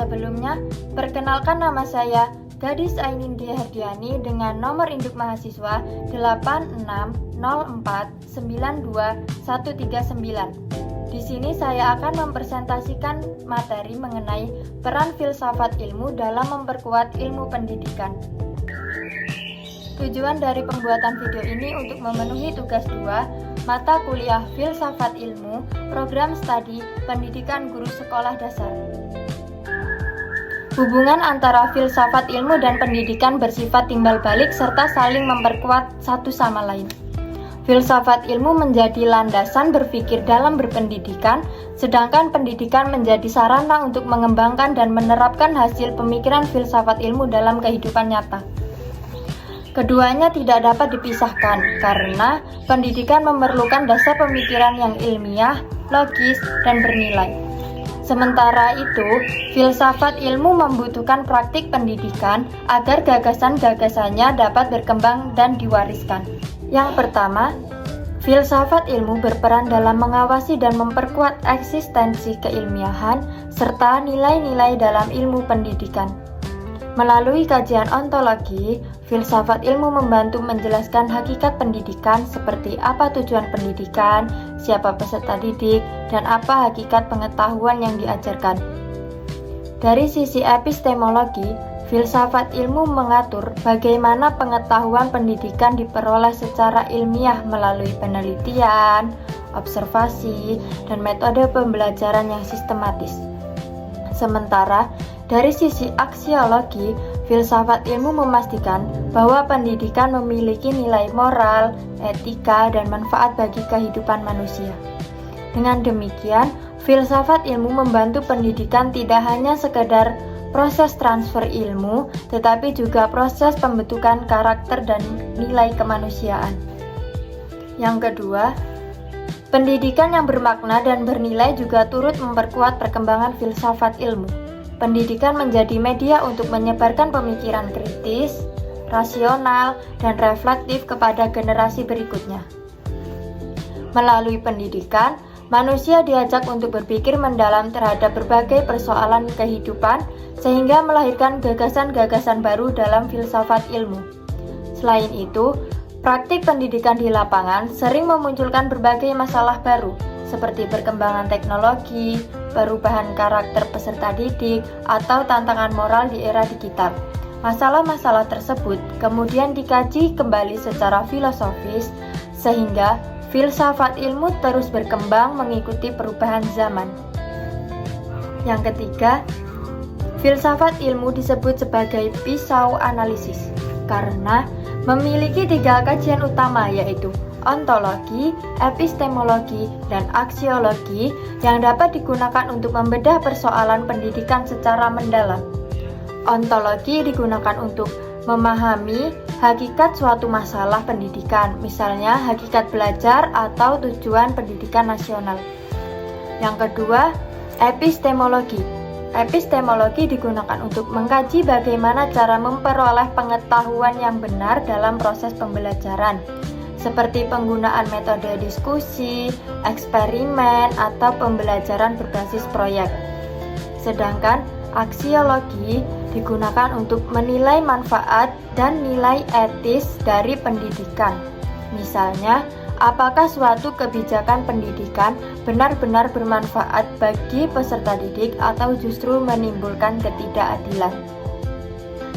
Sebelumnya, perkenalkan nama saya Gadis Ainindya Herdiani dengan nomor induk mahasiswa 8604921139. Di sini saya akan mempresentasikan materi mengenai peran filsafat ilmu dalam memperkuat ilmu pendidikan. Tujuan dari pembuatan video ini untuk memenuhi tugas 2 mata kuliah Filsafat Ilmu, Program Studi Pendidikan Guru Sekolah Dasar. Hubungan antara filsafat ilmu dan pendidikan bersifat timbal balik serta saling memperkuat satu sama lain. Filsafat ilmu menjadi landasan berpikir dalam berpendidikan, sedangkan pendidikan menjadi sarana untuk mengembangkan dan menerapkan hasil pemikiran filsafat ilmu dalam kehidupan nyata. Keduanya tidak dapat dipisahkan karena pendidikan memerlukan dasar pemikiran yang ilmiah, logis, dan bernilai. Sementara itu, filsafat ilmu membutuhkan praktik pendidikan agar gagasan-gagasannya dapat berkembang dan diwariskan. Yang pertama, filsafat ilmu berperan dalam mengawasi dan memperkuat eksistensi keilmiahan serta nilai-nilai dalam ilmu pendidikan. Melalui kajian ontologi, filsafat ilmu membantu menjelaskan hakikat pendidikan seperti apa tujuan pendidikan, siapa peserta didik, dan apa hakikat pengetahuan yang diajarkan. Dari sisi epistemologi, filsafat ilmu mengatur bagaimana pengetahuan pendidikan diperoleh secara ilmiah melalui penelitian, observasi, dan metode pembelajaran yang sistematis. Sementara, dari sisi aksiologi, filsafat ilmu memastikan bahwa pendidikan memiliki nilai moral, etika, dan manfaat bagi kehidupan manusia. Dengan demikian, filsafat ilmu membantu pendidikan tidak hanya sekedar proses transfer ilmu, tetapi juga proses pembentukan karakter dan nilai kemanusiaan. Yang kedua, pendidikan yang bermakna dan bernilai juga turut memperkuat perkembangan filsafat ilmu. Pendidikan menjadi media untuk menyebarkan pemikiran kritis, rasional, dan reflektif kepada generasi berikutnya. Melalui pendidikan, manusia diajak untuk berpikir mendalam terhadap berbagai persoalan kehidupan sehingga melahirkan gagasan-gagasan baru dalam filsafat ilmu. Selain itu, praktik pendidikan di lapangan sering memunculkan berbagai masalah baru, seperti perkembangan teknologi, perubahan karakter peserta didik, atau tantangan moral di era digital. Masalah-masalah tersebut kemudian dikaji kembali secara filosofis, sehingga filsafat ilmu terus berkembang mengikuti perubahan zaman. Yang ketiga, filsafat ilmu disebut sebagai pisau analisis, karena memiliki 3 kajian utama yaitu ontologi, epistemologi, dan aksiologi yang dapat digunakan untuk membedah persoalan pendidikan secara mendalam. Ontologi digunakan untuk memahami hakikat suatu masalah pendidikan, misalnya hakikat belajar atau tujuan pendidikan nasional. Yang kedua, epistemologi. Epistemologi digunakan untuk mengkaji bagaimana cara memperoleh pengetahuan yang benar dalam proses pembelajaran, seperti penggunaan metode diskusi, eksperimen, atau pembelajaran berbasis proyek. Sedangkan aksiologi digunakan untuk menilai manfaat dan nilai etis dari pendidikan. Misalnya, apakah suatu kebijakan pendidikan benar-benar bermanfaat bagi peserta didik atau justru menimbulkan ketidakadilan.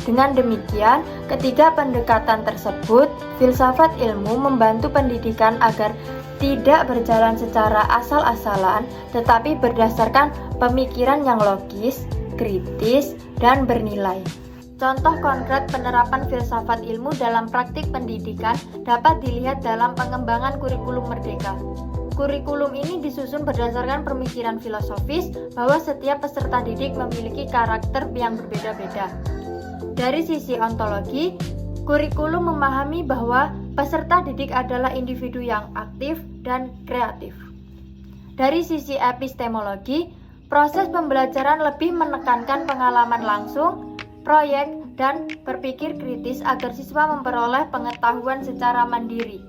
Dengan demikian, ketiga pendekatan tersebut, filsafat ilmu membantu pendidikan agar tidak berjalan secara asal-asalan, tetapi berdasarkan pemikiran yang logis, kritis, dan bernilai. Contoh konkret penerapan filsafat ilmu dalam praktik pendidikan dapat dilihat dalam pengembangan kurikulum merdeka. Kurikulum ini disusun berdasarkan pemikiran filosofis bahwa setiap peserta didik memiliki karakter yang berbeda-beda. Dari sisi ontologi, kurikulum memahami bahwa peserta didik adalah individu yang aktif dan kreatif. Dari sisi epistemologi, proses pembelajaran lebih menekankan pengalaman langsung, proyek, dan berpikir kritis agar siswa memperoleh pengetahuan secara mandiri.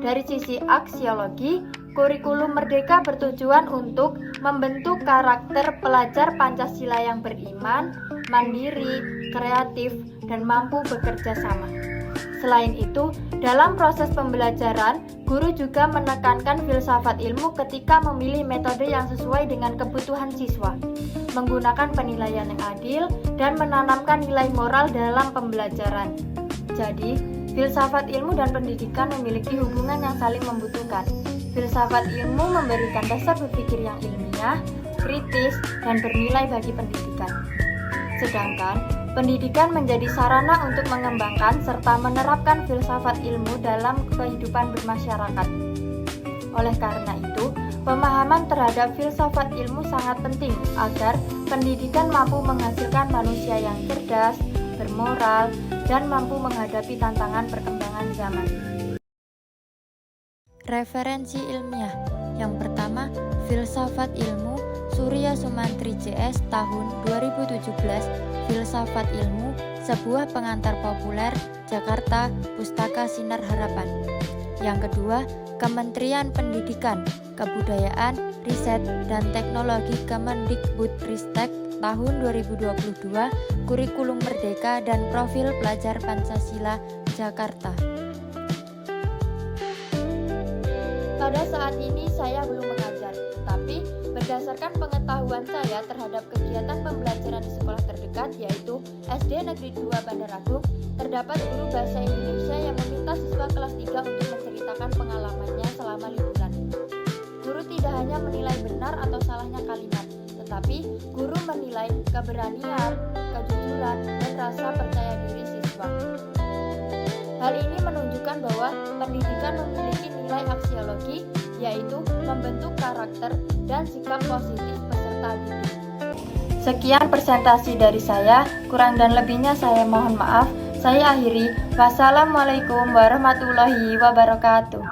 Dari sisi aksiologi, Kurikulum Merdeka bertujuan untuk membentuk karakter pelajar Pancasila yang beriman, mandiri, kreatif, dan mampu bekerja sama. Selain itu, dalam proses pembelajaran, guru juga menekankan filsafat ilmu ketika memilih metode yang sesuai dengan kebutuhan siswa, menggunakan penilaian yang adil, dan menanamkan nilai moral dalam pembelajaran. Jadi, filsafat ilmu dan pendidikan memiliki hubungan yang saling membutuhkan. Filsafat ilmu memberikan dasar berpikir yang ilmiah, kritis, dan bernilai bagi pendidikan. Sedangkan, pendidikan menjadi sarana untuk mengembangkan serta menerapkan filsafat ilmu dalam kehidupan bermasyarakat. Oleh karena itu, pemahaman terhadap filsafat ilmu sangat penting agar pendidikan mampu menghasilkan manusia yang cerdas, bermoral, dan mampu menghadapi tantangan perkembangan zaman. Referensi ilmiah. Yang pertama, Filsafat Ilmu, Surya Sumantri JS tahun 2017, Filsafat Ilmu, sebuah pengantar populer, Jakarta, Pustaka Sinar Harapan. Yang kedua, Kementerian Pendidikan, Kebudayaan, Riset, dan Teknologi Kemendikbudristek tahun 2022, Kurikulum Merdeka dan Profil Pelajar Pancasila, Jakarta. Pada saat ini saya belum mengajar, tapi berdasarkan pengetahuan saya terhadap kegiatan pembelajaran di sekolah terdekat yaitu SD Negeri 2 Bandar Agung, terdapat guru bahasa Indonesia yang meminta siswa kelas 3 untuk menceritakan pengalamannya selama liburan. Guru tidak hanya menilai benar atau salahnya kalimat, tetapi guru menilai keberanian, kejujuran, dan rasa percaya diri siswa. Hal ini menunjukkan bahwa pendidikan memiliki nilai aksiologi, yaitu membentuk karakter dan sikap positif peserta didik. Sekian presentasi dari saya, kurang dan lebihnya saya mohon maaf. Saya akhiri. Wassalamualaikum warahmatullahi wabarakatuh.